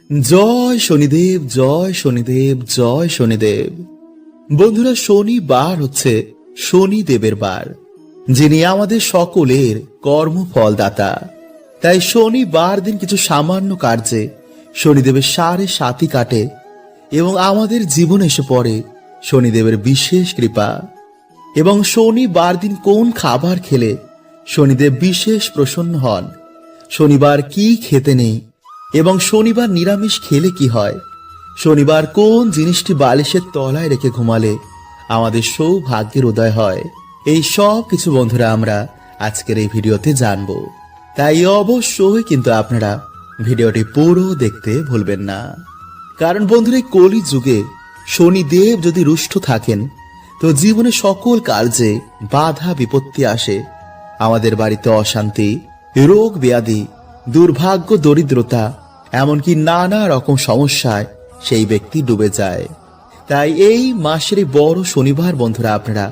জয় শনিদেব, জয় শনিদেব, জয় শনিদেব। বন্ধুরা, শনিবার হচ্ছে শনিদেবের বার, যিনি আমাদের সকলের কর্মফলদাতা। তাই শনিবার দিন কিছু সামান্য কার্যে শনিদেবের 7.5 কাটে এবং আমাদের জীবনে এসে পড়ে শনিদেবের বিশেষ কৃপা। এবং শনিবার দিন কোন খাবার খেলে শনিদেব বিশেষ প্রসন্ন হন, শনিবার কি খেতে নেই এবং শনিবার নিরামিষ খেলে কি হয়, শনিবার কোন জিনিসটি বালিশের তলায় রেখে ঘুমালে আমাদের সৌভাগ্যের উদয় হয়, এই সব কিছু বন্ধুরা আমরা আজকের এই ভিডিওতে জানবো। তাই অবশ্যই কিন্তু আপনারা ভিডিওটি পুরো দেখতে ভুলবেন না। কারণ বন্ধুরা, এই কলি যুগে শনিদেব যদি রুষ্ট থাকেন তো জীবনে সকল কার্যে বাধা বিপত্তি আসে। আমাদের বাড়িতে অশান্তি, রোগ ব্যাধি, দুর্ভাগ্য, দরিদ্রতা, এমনকি নানা রকম সমস্যায় সেই ব্যক্তি ডুবে যায়। তাই এই মাসের এই বড় শনিবার বন্ধুরা আপনারা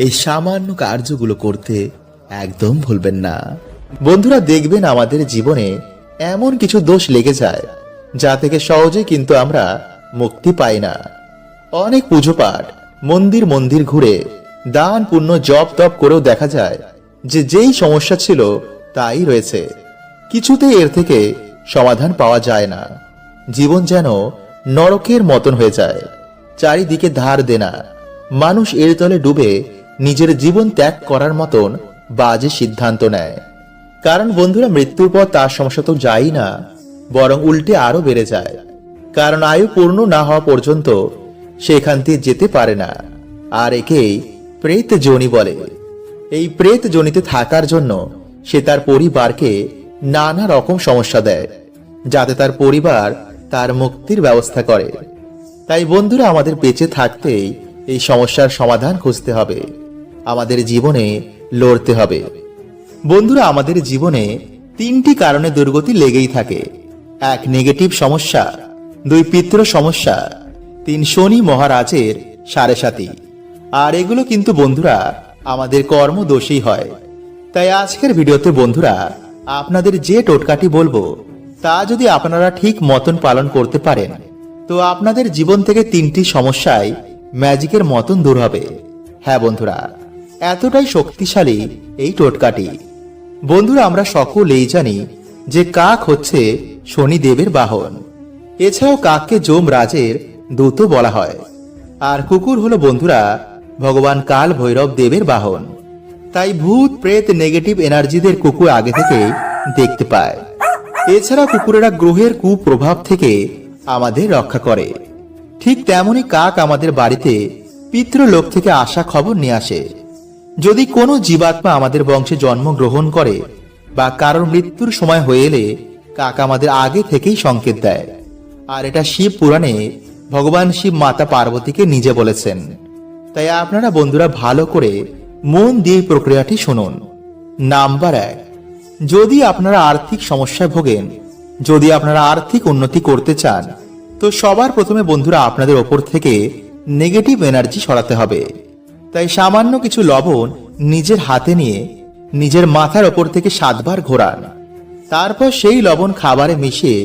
এই সামান্য কার্যগুলো করতে একদম ভুলবেন না। বন্ধুরা, দেখবেন আমাদের জীবনে এমন কিছু দোষ লেগে যায় যা থেকে সহজে কিন্তু আমরা মুক্তি পাই না। অনেক পুজো পাঠ, মন্দির মন্দির ঘুরে, দান পুণ্য জপ তপ করেও দেখা যায় যে যেই সমস্যা ছিল তাই রয়েছে, কিছুতেই এর থেকে সমাধান পাওয়া যায় না। জীবন যেন নরকের মতন হয়ে যায়, চারিদিকে ধার দেনা, মানুষ এর তলে ডুবে নিজের জীবন ত্যাগ করার মতন বাজে সিদ্ধান্ত নেয়। কারণ বন্ধুরা, মৃত্যুর পর তার সমস্যা তো যায় না, বরং উল্টে আরো বেড়ে যায়। কারণ আয়ু পূর্ণ না হওয়া পর্যন্ত সেখান থেকে যেতে পারে না। আর একেই প্রেত যোনি বলে। এই প্রেত যোনিতে থাকার জন্য সে তার পরিবারকে নানা রকম সমস্যা দেয়, যাতে তার পরিবার তার মুক্তির ব্যবস্থা করে। তাই বন্ধুরা, আমাদের বেঁচে থাকতেই এই সমস্যার সমাধান খুঁজতে হবে, আমাদের জীবনে লড়তে হবে। বন্ধুরা, আমাদের জীবনে 3টি কারণে দুর্গতি লেগেই থাকে। 1, নেগেটিভ সমস্যা; 2, পিতৃ সমস্যা; 3, শনি মহারাজের 7.5। আর এগুলো কিন্তু বন্ধুরা আমাদের কর্মদোষেই হয়। তাই আজকের ভিডিওতে বন্ধুরা আপনাদের যে টোটকাটি বলবো তা যদি আপনারা ঠিক মতন পালন করতে পারেন তো আপনাদের জীবন থেকে 3টি সমস্যাই ম্যাজিকের মতন দূর হবে। হ্যাঁ বন্ধুরা, এতটাই শক্তিশালী এই টোটকাটি। বন্ধুরা, আমরা সকলেই জানি যে কাক হচ্ছে শনিদেবের বাহন। এছাড়াও কাককে যমরাজের দূত বলা হয়। আর কুকুর হলো বন্ধুরা ভগবান কাল ভৈরব দেবের বাহন। তাই ভূত প্রেত নেগেটিভ এনার্জিদের কুকুর আগে থেকে দেখতে পায়। এছাড়া কুকুরেরা গ্রহের কুপ্রভাব থেকে আমাদের রক্ষা করে। ঠিক তেমনি কাক আমাদের বাড়িতে পিতৃলোক থেকে আসা খবর নিয়ে আসে। যদি কোনো জীবাত্মা আমাদের বংশে জন্মগ্রহণ করে বা কারোর মৃত্যুর সময় হয়ে এলে কাক আমাদের আগে থেকেই সংকেত দেয়। আর এটা শিব পুরাণে ভগবান শিব মাতা পার্বতীকে নিজে বলেছেন। তাই আপনারা বন্ধুরা ভালো করে মন দিয়ে প্রক্রিয়াটি শুনুন। নাম্বার 1, যদি আপনারা আর্থিক সমস্যায় ভোগেন, যদি আপনারা আর্থিক উন্নতি করতে চান তো সবার প্রথমে বন্ধুরা আপনাদের ওপর থেকে নেগেটিভ এনার্জি সরাতে হবে। তাই সামান্য কিছু লবণ নিজের হাতে নিয়ে নিজের মাথার ওপর থেকে 7 বার ঘোরান। তারপর সেই লবণ খাবারে মিশিয়ে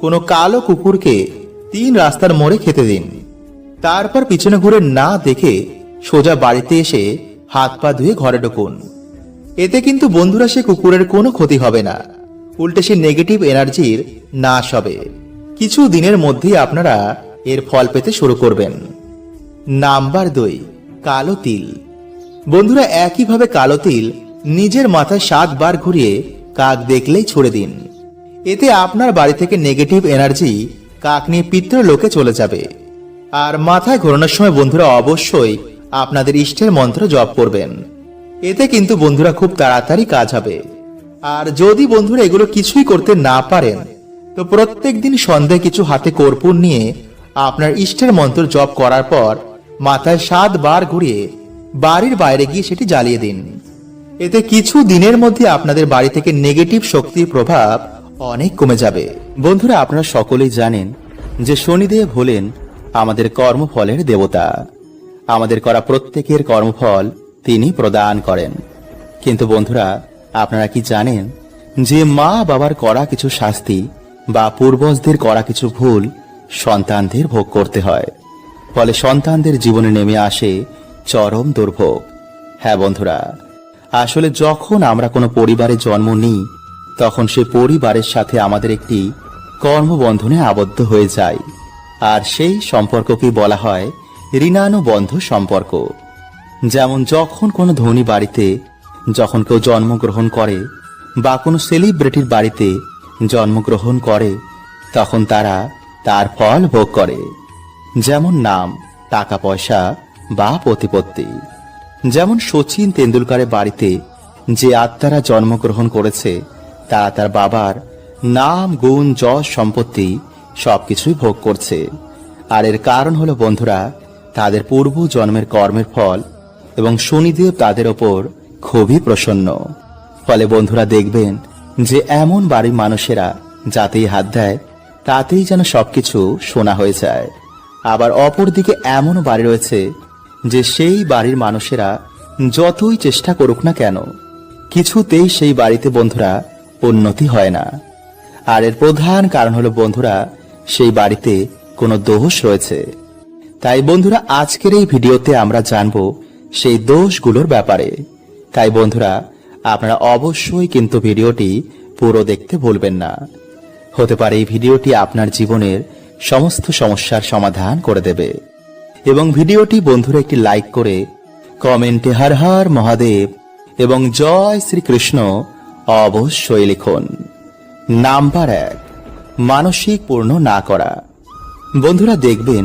কোনো কালো কুকুরকে 3 রাস্তার মোড়ে খেতে দিন। তারপর পিছনে ঘুরে না দেখে সোজা বাড়িতে এসে হাত পা ধুয়ে ঘরে ঢুকুন। এতে কিন্তু বন্ধুরা সে কুকুরের কোনো ক্ষতি হবে না, উল্টে সে নেগেটিভ এনার্জির নাশ হবে। কিছু দিনের মধ্যেই আপনারা এর ফল পেতে শুরু করবেন। নাম্বার 2, কালো তিল। বন্ধুরা একইভাবে কালো তিল নিজের মাথায় 7 বার ঘুরিয়ে কাক দেখলেই ছুড়ে দিন। এতে আপনার বাড়ি থেকে নেগেটিভ এনার্জি কাক নিয়ে পিতৃলোকে চলে যাবে। আর মাথায় ঘোরানোর সময় বন্ধুরা অবশ্যই আপনাদের ইষ্টের মন্ত্র জপ করবেন। এতে কিন্তু বন্ধুরা খুব তাড়াতাড়ি কাজ হবে। আর যদি বন্ধুরা এগুলো কিছুই করতে না পারেন তো প্রত্যেক দিন সন্ধ্যায় কিছু হাতে কর্পূর নিয়ে আপনার ইষ্টের মন্ত্র জপ করার পর মাথায় 7 বার ঘুরিয়ে বাড়ির বাইরে গিয়ে সেটি জ্বালিয়ে দিন। এতে কিছু দিনের মধ্যে আপনাদের বাড়ি থেকে নেগেটিভ শক্তির প্রভাব অনেক কমে যাবে। বন্ধুরা, আপনারা সকলেই জানেন যে শনিদেব হলেন আমাদের কর্মফলের দেবতা। আমাদের করা প্রত্যেকের কর্মফল তিনি প্রদান করেন। কিন্তু বন্ধুরা, আপনারা কি জানেন যে মা বাবার করা কিছু শাস্তি বা পূর্বজদের করা কিছু ভুল সন্তানদের ভোগ করতে হয়। ফলে সন্তানদের জীবনে নেমে আসে চরম দুর্ভোগ। হ্যাঁ বন্ধুরা, আসলে যখন আমরা কোনো পরিবারে জন্ম নিই তখন সে পরিবারের সাথে আমাদের একটি কর্মবন্ধনে আবদ্ধ হয়ে যায়। আর সেই সম্পর্ককেই বলা হয় ঋণানুবন্ধ সম্পর্ক। যেমন যখন কোনো ধনী বাড়িতে যখন কেউ জন্মগ্রহণ করে বা কোনো সেলিব্রিটির বাড়িতে জন্মগ্রহণ করে তখন তারা তার ফল ভোগ করে, যেমন নাম, টাকা পয়সা বা প্রতিপত্তি। যেমন সচিন তেন্ডুলকারের বাড়িতে যে আত্মারা জন্মগ্রহণ করেছে তারা তার বাবার নাম, গুণ, যশ, সম্পত্তি সবকিছুই ভোগ করছে। আর এর কারণ হলো বন্ধুরা তাদের পূর্ব জন্মের কর্মের ফল, এবং শনিদেব তাদের ওপর খুবই প্রসন্ন। ফলে বন্ধুরা দেখবেন যে এমন বাড়ির মানুষেরা যাতেই হাত দেয় তাতেই যেন সবকিছু সোনা হয়ে যায়। আবার অপরদিকে এমন বাড়ি রয়েছে যে সেই বাড়ির মানুষেরা যতই চেষ্টা করুক না কেন কিছুতেই সেই বাড়িতে বন্ধুরা উন্নতি হয় না। আর এর প্রধান কারণ হলো বন্ধুরা সেই বাড়িতে কোনো দোষ রয়েছে। তাই বন্ধুরা আজকের এই ভিডিওতে আমরা জানবো সেই দোষগুলোর ব্যাপারে। তাই বন্ধুরা আপনারা অবশ্যই কিন্তু ভিডিওটি পুরো দেখতে ভুলবেন না। হতে পারে এই ভিডিওটি আপনার জীবনের সমস্ত সমস্যার সমাধান করে দেবে। এবং ভিডিওটি বন্ধুরা একটি লাইক করে কমেন্টে হর হর মহাদেব এবং জয় শ্রীকৃষ্ণ অবশ্যই লিখুন। নাম্বার 1, মানসিক পূর্ণ না করা। বন্ধুরা দেখবেন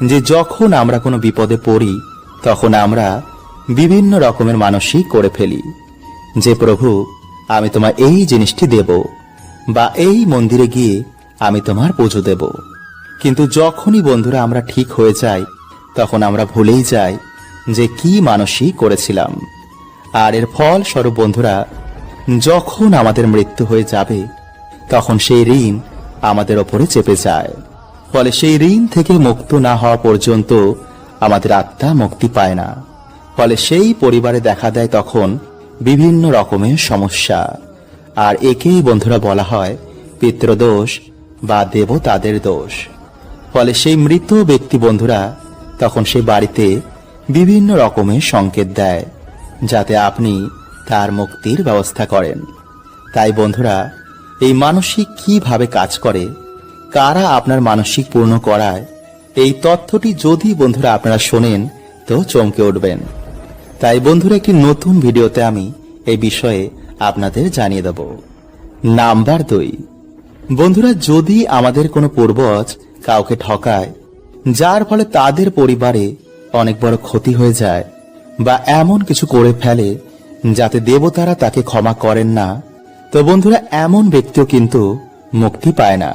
যে যখন আমরা কোনো বিপদে পড়ি তখন আমরা বিভিন্ন রকমের মানসিক করে ফেলি যে প্রভু আমি তোমার এই জিনিসটি দেব, বা এই মন্দিরে গিয়ে আমি তোমার পুজো দেব। কিন্তু যখনই বন্ধুরা আমরা ঠিক হয়ে যাই তখন আমরা ভুলেই যাই যে কি মানসিক করেছিলাম। আর এর ফল স্বরূপ বন্ধুরা যখন আমাদের মৃত্যু হয়ে যাবে তখন সেই ঋণ আমাদের ওপরে চেপে যায়। ফলে সেই ঋণ থেকে মুক্ত না হওয়া পর্যন্ত আমাদের আত্মা মুক্তি পায় না। ফলে সেই পরিবারে দেখা দেয় তখন বিভিন্ন রকমের সমস্যা। আর একেই বন্ধুরা বলা হয় পিতৃদোষ বা দেবতাদের দোষ। ফলে সেই মৃত ব্যক্তি বন্ধুরা তখন সেই বাড়িতে বিভিন্ন রকমের সংকেত দেয় যাতে আপনি তার মুক্তির ব্যবস্থা করেন। তাই বন্ধুরা এই মানসিক কিভাবে কাজ করে, কারা আপনার মানসিক পূর্ণ করায়, এই তথ্যটি যদি বন্ধুরা আপনারা শোনেন তো চমকে উঠবেন। তাই বন্ধুরা একটি নতুন ভিডিওতে আমি এই বিষয়ে আপনাদের জানিয়ে দেব। নাম্বার 2, বন্ধুরা যদি আমাদের কোনো পূর্বজ কাউকে ঠকায় যার ফলে তাদের পরিবারে অনেক বড় ক্ষতি হয়ে যায়, বা এমন কিছু করে ফেলে যাতে দেবতারা তাকে ক্ষমা করেন না, তো বন্ধুরা এমন ব্যক্তিও কিন্তু মুক্তি পায় না।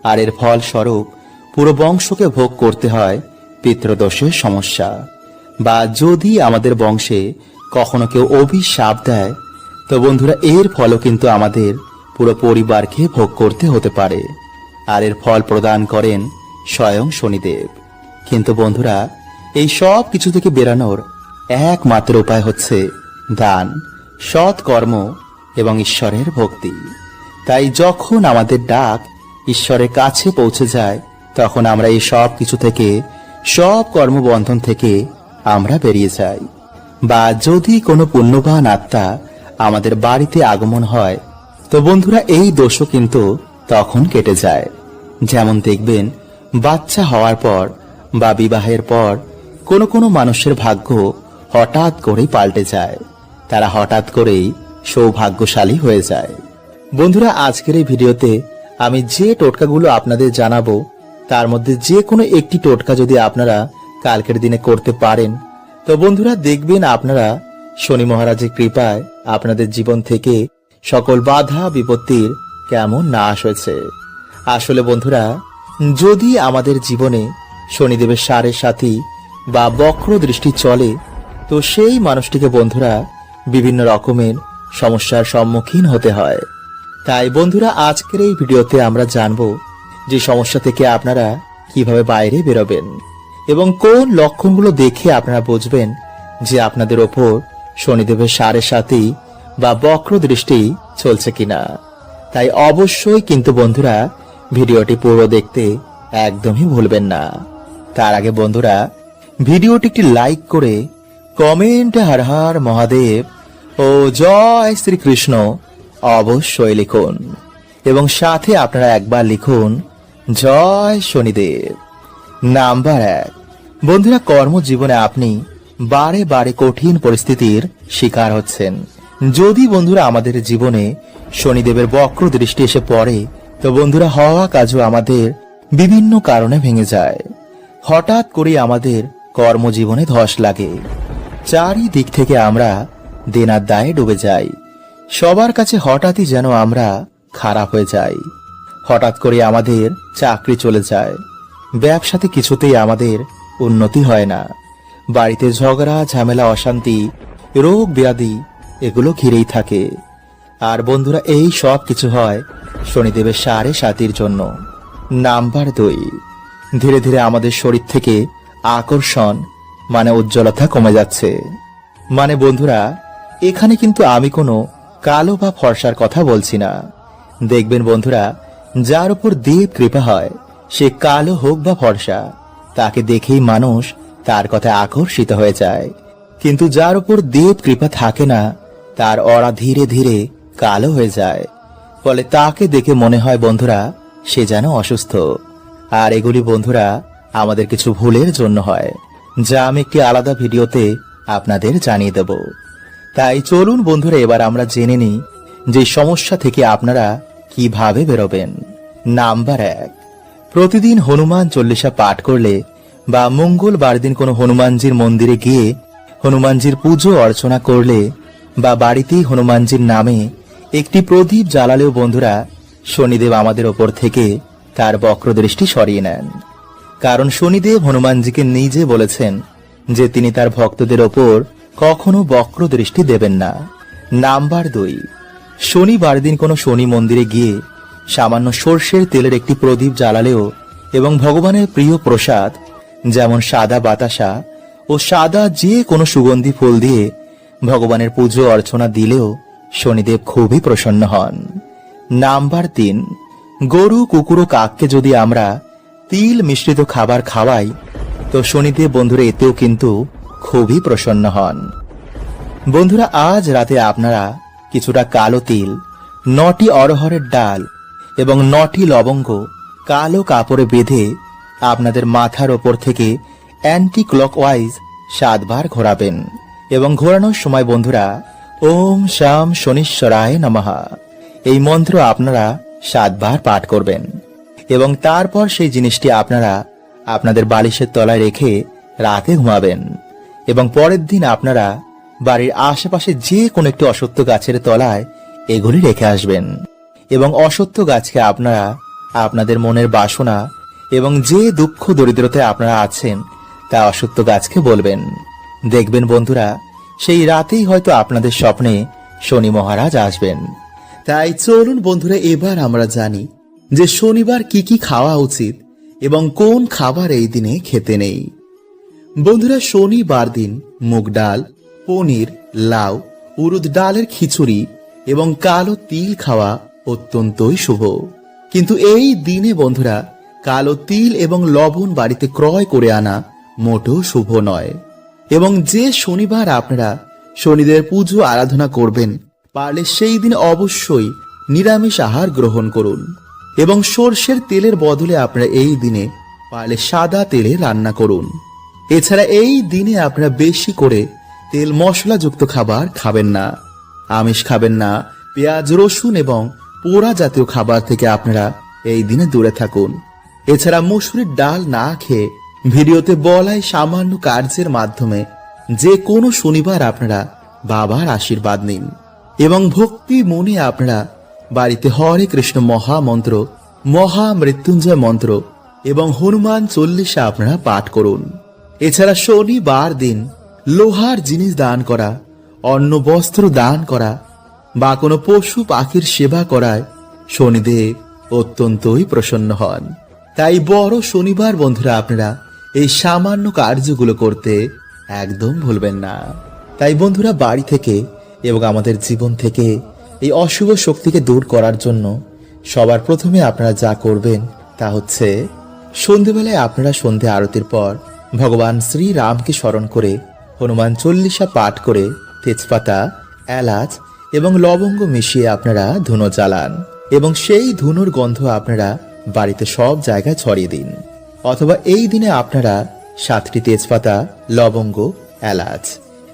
আর এর ফল স্বরূপ পুরো বংশকে ভোগ করতে হয় পিতৃদোষের সমস্যা। বা যদি আমাদের বংশে কখনো কেউ অভিশাপ দেয় তো বন্ধুরা এর ফলও কিন্তু আমাদের পুরো পরিবারকে ভোগ করতে হতে পারে। আর এর ফল প্রদান করেন স্বয়ং শনিদেব। কিন্তু বন্ধুরা এই সব কিছু থেকে বেরানোর একমাত্র উপায় হচ্ছে দান, সৎ কর্ম এবং ঈশ্বরের ভক্তি। তাই যখন আমাদের ডাক ঈশ্বরের কাছে পৌঁছে যায় তখন আমরা এই সব কিছু থেকে, সব কর্মবন্ধন থেকে আমরা বেরিয়ে যাই। বা যদি কোনো পুণ্যবান আত্মা আমাদের বাড়িতে আগমন হয় তো বন্ধুরা এই দোষও কিন্তু তখন কেটে যায়। যেমন দেখবেন বাচ্চা হওয়ার পর বা বিবাহের পর কোনো কোনো মানুষের ভাগ্য হঠাৎ করেই পাল্টে যায়, তারা হঠাৎ করেই সৌভাগ্যশালী হয়ে যায়। বন্ধুরা আজকের এই ভিডিওতে আমি যে টোটকাগুলো আপনাদের জানাবো তার মধ্যে যে কোনো একটি টোটকা যদি আপনারা কালকের দিনে করতে পারেন তো বন্ধুরা দেখবেন আপনারা শনি মহারাজের কৃপায় আপনাদের জীবন থেকে সকল বাধা বিপত্তির কেমন নাশ হয়েছে। আসলে বন্ধুরা যদি আমাদের জীবনে শনিদেবের সাড়ে সাথী বা বক্র দৃষ্টি চলে তো সেই মানুষটিকে বন্ধুরা বিভিন্ন রকমের সমস্যার সম্মুখীন হতে হয়। তাই বন্ধুরা আজকের এই ভিডিওতে আমরা জানবো যে সমস্যা থেকে আপনারা কিভাবে বাইরে বেরোবেন এবং কোন লক্ষণগুলো দেখে আপনারা বুঝবেন যে আপনাদের ওপর শনিদেবের সাড়ে সাথী বা বক্র দৃষ্টি চলছে কিনা। তাই অবশ্যই কিন্তু বন্ধুরা ভিডিওটি পুরো দেখতে একদমই ভুলবেন না। তার আগে বন্ধুরা, ভিডিওটি একটি লাইক করে কমেন্টে হর হর মহাদেব ও জয় শ্রীকৃষ্ণ অবশ্যই লিখুন, এবং সাথে আপনারা একবার লিখুন জয় শনিদেব। নাম্বার 1, বন্ধুরা, কর্মজীবনে আপনি বারে বারে কঠিন পরিস্থিতির শিকার হচ্ছেন। যদি বন্ধুরা আমাদের জীবনে শনিদেবের বক্র দৃষ্টি এসে পড়ে, তো বন্ধুরা হওয়া কাজও আমাদের বিভিন্ন কারণে ভেঙে যায়। হঠাৎ করে আমাদের কর্মজীবনে ধস লাগে, চারিদিক থেকে আমরা দেনার দায়ে ডুবে যাই। সবার কাছে হঠাৎই যেন আমরা খারাপ হয়ে যাই। হঠাৎ করে আমাদের চাকরি চলে যায়, ব্যবসাতে কিছুতেই আমাদের উন্নতি হয় না, বাড়িতে ঝগড়া ঝামেলা অশান্তি রোগ ব্যাধি এগুলো ঘিরেই থাকে। আর বন্ধুরা এই সব কিছু হয় শনিদেবের 7.5 জন্য। নাম্বার 2, ধীরে ধীরে আমাদের শরীর থেকে আকর্ষণ মানে উজ্জ্বলতা কমে যাচ্ছে। মানে বন্ধুরা, এখানে কিন্তু আমি কোনো কালো বা ফর্সার কথা বলছি না। দেখবেন বন্ধুরা, যার উপর দেব কৃপা হয়, সে কালো হোক বা ফর্সা, তাকে দেখেই মানুষ তার কথা আকর্ষিত হয়ে যায়। কিন্তু যার উপর দেব কৃপা থাকে না, তার অরা ধীরে ধীরে কালো হয়ে যায়। ফলে তাকে দেখে মনে হয় বন্ধুরা সে যেন অসুস্থ। আর এগুলি বন্ধুরা আমাদের কিছু ভুলের জন্য হয়, যা আমি একটি আলাদা ভিডিওতে আপনাদের জানিয়ে দেব। তাই চলুন বন্ধুরা, এবার আমরা জেনে নিই যে সমস্যা থেকে আপনারা কিভাবে বেরোবেন। নাম্বার 1, প্রতিদিন হনুমান চল্লিশা পাঠ করলে বা মঙ্গলবার দিন কোনো হনুমানজির মন্দিরে গিয়ে হনুমানজির পুজো অর্চনা করলে বা বাড়িতেই হনুমানজির নামে একটি প্রদীপ জ্বালালেও বন্ধুরা শনিদেব আমাদের ওপর থেকে তার বক্রদৃষ্টি সরিয়ে নেন। কারণ শনিদেব হনুমানজিকে নিজে বলেছেন যে তিনি তার ভক্তদের ওপর কখনো বক্রদৃষ্টি দেবেন না। নাম্বার 2, শনিবার দিন কোনো শনি মন্দিরে গিয়ে সামান্য সর্ষের তেলের একটি প্রদীপ জ্বালালেও এবং ভগবানের প্রিয় প্রসাদ যেমন সাদা বাতাসা ও সাদা যে কোনো সুগন্ধি ফুল দিয়ে ভগবানের পুজো অর্চনা দিলেও শনিদেব খুবই প্রসন্ন হন। নাম্বার 3, গরু কুকুর ও কাককে যদি আমরা তিল মিশ্রিত খাবার খাওয়াই, তো শনিদেব বন্ধুরা এতেও কিন্তু খুবই প্রসন্ন হন। বন্ধুরা আজ রাতে আপনারা কিছুটা কালো তিল, 9টি অরহরের ডাল এবং 9টি লবঙ্গ কালো কাপড়ে বেঁধে আপনাদের মাথার ওপর থেকে অ্যান্টি ক্লকওয়াইজ 7 বার ঘোরাবেন, এবং ঘোরানোর সময় বন্ধুরা ওম শাম শনিশ্বরায় নমঃ এই মন্ত্র আপনারা 7 বার পাঠ করবেন, এবং তারপর সেই জিনিসটি আপনারা আপনাদের বালিশের তলায় রেখে রাতে ঘুমাবেন। এবং পরের দিন আপনারা বাড়ির আশেপাশে যে কোনো একটি অশ্বত্থ গাছের তলায় এগুলি রেখে আসবেন, এবং অশ্বত্থ গাছকে আপনারা আপনাদের মনের বাসনা এবং যে দুঃখ দরিদ্রতায় আপনারা আছেন তা অশ্বত্থ গাছকে বলবেন। দেখবেন বন্ধুরা সেই রাতেই হয়তো আপনাদের স্বপ্নে শনি মহারাজ আসবেন। তাই চলুন বন্ধুরা, এবার আমরা জানি যে শনিবার কি কি খাওয়া উচিত এবং কোন খাবার এই দিনে খেতে নেই। বন্ধুরা শনিবার দিন মুগ ডাল, পনির, লাউ, উড়দ ডালের খিচুড়ি এবং কালো তিল খাওয়া অত্যন্তই শুভ। কিন্তু এই দিনে বন্ধুরা কালো তিল এবং লবণ বাড়িতে ক্রয় করে আনা মোটেও শুভ নয়। এবং যে শনিবার আপনারা শনিদেব পুজো আরাধনা করবেন, পারলে সেই দিন অবশ্যই নিরামিষ আহার গ্রহণ করুন, এবং সর্ষের তেলের বদলে আপনারা এই দিনে পারলে সাদা তেলে রান্না করুন। এছাড়া এই দিনে আপনারা বেশি করে তেল মশলাযুক্ত খাবার খাবেন না, আমিষ খাবেন না, পেঁয়াজ রসুন এবং পোড়া জাতীয় খাবার থেকে আপনারা এই দিনে দূরে থাকুন। এছাড়া মসুরির ডাল না খেয়ে ভিডিওতে বলাই সামান্য কার্যের মাধ্যমে যে কোনো শনিবার আপনারা বাবার আশীর্বাদ নিন, এবং ভক্তি মনে আপনারা বাড়িতে হরে কৃষ্ণ মহামন্ত্র, মহামৃত্যুঞ্জয় মন্ত্র এবং হনুমান চল্লিশা আপনারা পাঠ করুন। এছাড়া শনিবার দিন লোহার জিনিস দান করা, অন্ন বস্ত্র দান করা বা কোনো পশু পাখির সেবা করায় শনিদেব অত্যন্তই প্রসন্ন হন। তাই বড় শনিবার বন্ধুরা আপনারা এই সামান্য কার্যগুলো করতে একদম ভুলবেন না। তাই বন্ধুরা বাড়ি থেকে এবং আমাদের জীবন থেকে এই অশুভ শক্তিকে দূর করার জন্য সবার প্রথমে আপনারা যা করবেন তা হচ্ছে সন্ধেবেলায় আপনারা সন্ধে আরতির পর ভগবান শ্রীরামকে স্মরণ করে হনুমান চল্লিশা পাঠ করে তেজপাতা, এলাচ এবং লবঙ্গ মিশিয়ে আপনারা ধুনো জ্বালান এবং সেই ধুনোর গন্ধ আপনারা বাড়িতে সব জায়গায় ছড়িয়ে দিন। অথবা এই দিনে আপনারা 7টি তেজপাতা, লবঙ্গ, এলাচ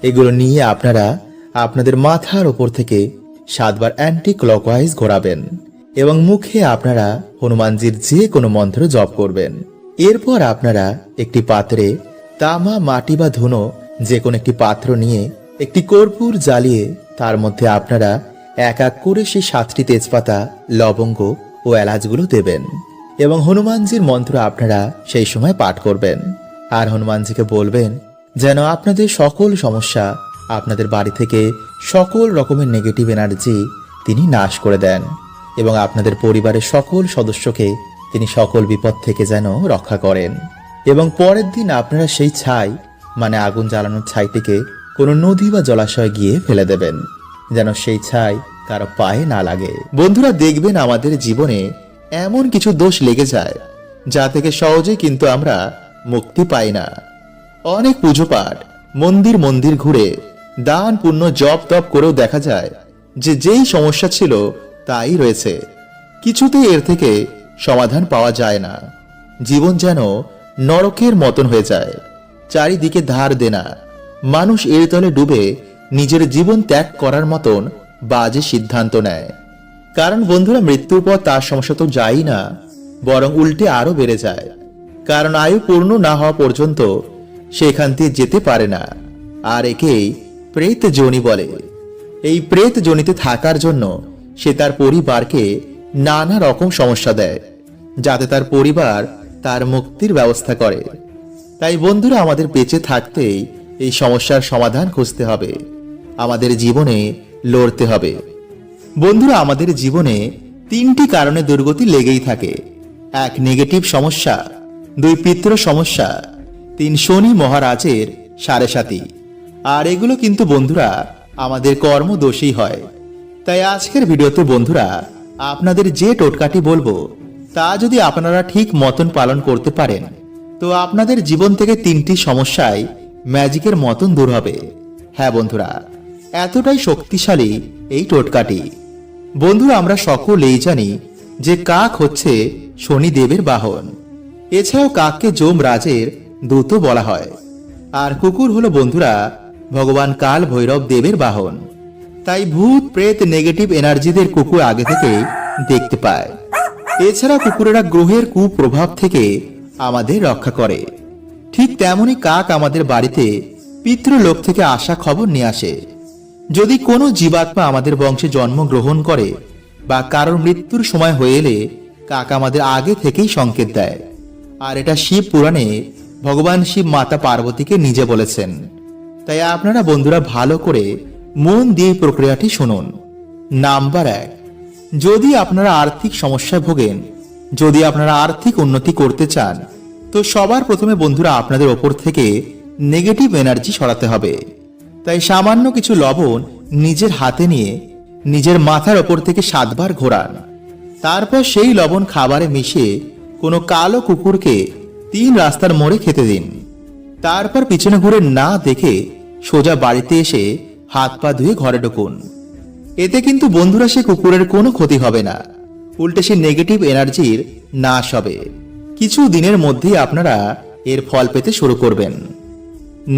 এগুলো নিয়ে আপনারা আপনাদের মাথার ওপর থেকে 7 বার অ্যান্টি ক্লকওয়াইজ ঘোরাবেন এবং মুখে আপনারা হনুমানজির যে কোনো মন্ত্র জপ করবেন। এরপর আপনারা একটি পাত্রে তামা, মাটি বা ধুনো যে কোনো একটি পাত্র নিয়ে একটি কর্পূর জ্বালিয়ে তার মধ্যে আপনারা এক এক করে সেই 7টি তেজপাতা, লবঙ্গ ও এলাচগুলো দেবেন এবং হনুমানজির মন্ত্র আপনারা সেই সময় পাঠ করবেন। আর হনুমানজিকে বলবেন যেন আপনাদের সকল সমস্যা, আপনাদের বাড়ি থেকে সকল রকমের নেগেটিভ এনার্জি তিনি নাশ করে দেন এবং আপনাদের পরিবারের সকল সদস্যকে তিনি সকল বিপদ থেকে যেন রক্ষা করেন। এবং পরের দিন আপনারা সেই ছাই মানে আগুন জ্বালানোর ছাইটিকে কোনো নদী বা জলাশয়ে গিয়ে ফেলে দেবেন যেন সেই ছাই কারো পায়ে না লাগে। বন্ধুরা, দেখবেন আমাদের জীবনে এমন কিছু দোষ লেগে যায় যা থেকে সহজে কিন্তু আমরা মুক্তি পাই না। অনেক পুজো পাঠ, মন্দির মন্দির ঘুরে দান পুণ্য জপ তপ করেও দেখা যায় যে যেই সমস্যা ছিল তাই রয়েছে, কিছুতেই এর থেকে সমাধান পাওয়া যায় না। জীবন যেন নরকের মতন হয়ে যায়, চারিদিকে ধার দেনা, মানুষ এর তলে ডুবে নিজের জীবন ত্যাগ করার মতন বাজে সিদ্ধান্ত নেয়। কারণ বন্ধুরা, মৃত্যুর পর তার সমস্যা তো যায়ই না, বরং উল্টে আরো বেড়ে যায়। কারণ আয়ু পূর্ণ না হওয়া পর্যন্ত সেখান থেকে যেতে পারে না। আর একেই প্রেত যোনি বলে। এই প্রেত যোনিতে থাকার জন্য সে তার পরিবারকে নানা রকম সমস্যা দেয় যাতে তার পরিবার তার মুক্তির ব্যবস্থা করে। তাই বন্ধুরা, আমাদের বেঁচে থাকতেই এই সমস্যার সমাধান খুঁজতে হবে, আমাদের জীবনে লড়তে হবে। বন্ধুরা, আমাদের জীবনে 3টি কারণে দুর্গতি লেগেই থাকে। 1 নেগেটিভ সমস্যা, 2 পিতৃ সমস্যা, 3 শনি মহারাজের সাড়ে সাথী। আর এগুলো কিন্তু বন্ধুরা আমাদের কর্মদোষেই হয়। তাই আজকের ভিডিওতে বন্ধুরা আপনাদের যে টোটকাটি বলবো তা যদি আপনারা ঠিক মতন পালন করতে পারেন তো আপনাদের জীবন থেকে 3টি সমস্যায় ম্যাজিকের মতন দূর হবে। হ্যাঁ বন্ধুরা, এতটাই শক্তিশালী এই টোটকাটি। বন্ধুরা, আমরা সকলেই জানি যে কাক হচ্ছে শনিদেবের বাহন। এছাড়াও কাককে যমরাজের দূত বলা হয়। আর কুকুর হলো বন্ধুরা ভগবান কাল ভৈরব দেবের বাহন। তাই ভূত প্রেত নেগেটিভ এনার্জিদের কুকুর আগে থেকে দেখতে পায়। এছাড়া কুকুরেরা গ্রহের কুপ্রভাব থেকে আমাদের রক্ষা করে। ঠিক তেমনি কাক আমাদের বাড়িতে পিতৃলোক থেকে আসা খবর নিয়ে আসে। যদি কোনো জীবাত্মা আমাদের বংশে জন্মগ্রহণ করে বা কারোর মৃত্যুর সময় হয়ে এলে কাক আমাদের আগে থেকেই সংকেত দেয়। আর এটা শিব পুরাণে ভগবান শিব মাতা পার্বতীকে নিজে বলেছেন। তাই আপনারা বন্ধুরা ভালো করে মন দিয়ে প্রক্রিয়াটি শুনুন। নাম্বার 1, যদি আপনারা আর্থিক সমস্যায় ভোগেন, যদি আপনারা আর্থিক উন্নতি করতে চান তো সবার প্রথমে বন্ধুরা আপনাদের ওপর থেকে নেগেটিভ এনার্জি সরাতে হবে। তাই সামান্য কিছু লবণ নিজের হাতে নিয়ে নিজের মাথার ওপর থেকে 7 বার ঘোরান। তারপর সেই লবণ খাবারে মিশিয়ে কোনো কালো কুকুরকে 3 রাস্তার মোড়ে খেতে দিন। তারপর পিছনে ঘুরে না দেখে সোজা বাড়িতে এসে হাত পা ধুয়ে ঘরে ঢুকুন। এতে কিন্তু বন্ধুরা সে কুকুরের কোনো ক্ষতি হবে না, উল্টে সে নেগেটিভ এনার্জির নাশ হবে। কিছু দিনের মধ্যেই আপনারা এর ফল পেতে শুরু করবেন।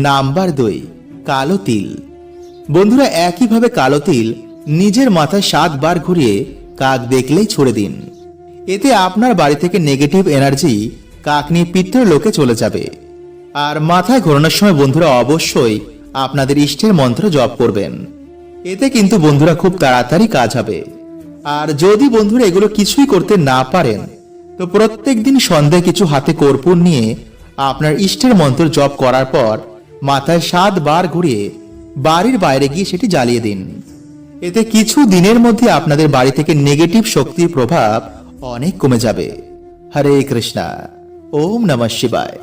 নাম্বার 2, কালো তিল। বন্ধুরা একইভাবে কালো তিল নিজের মাথায় 7 বার ঘুরিয়ে কাক দেখলেই ছুড়ে দিন। এতে আপনার বাড়ি থেকে নেগেটিভ এনার্জি কাক নিয়ে পিতৃলোকে চলে যাবে। আর মাথায় ঘোরানোর সময় বন্ধুরা অবশ্যই আপনাদের ইষ্টের মন্ত্র জপ করবেন। এতে কিন্তু বন্ধুরা খুব তাড়াতাড়ি কাজ হবে। আর যদি বন্ধুরা এগুলো কিছুই করতে না পারেন তো প্রত্যেক দিন সন্ধ্যায় কিছু হাতে কর্পূর নিয়ে আপনার ইষ্টের মন্ত্র জপ করার পর মাথায় 7 বার ঘুরিয়ে বাড়ির বাইরে গিয়ে সেটি জ্বালিয়ে দিন। এতে কিছু দিনের মধ্যে আপনাদের বাড়ি থেকে নেগেটিভ শক্তির প্রভাব অনেক কমে যাবে। হরে কৃষ্ণা, ওম নমঃ শিবায়।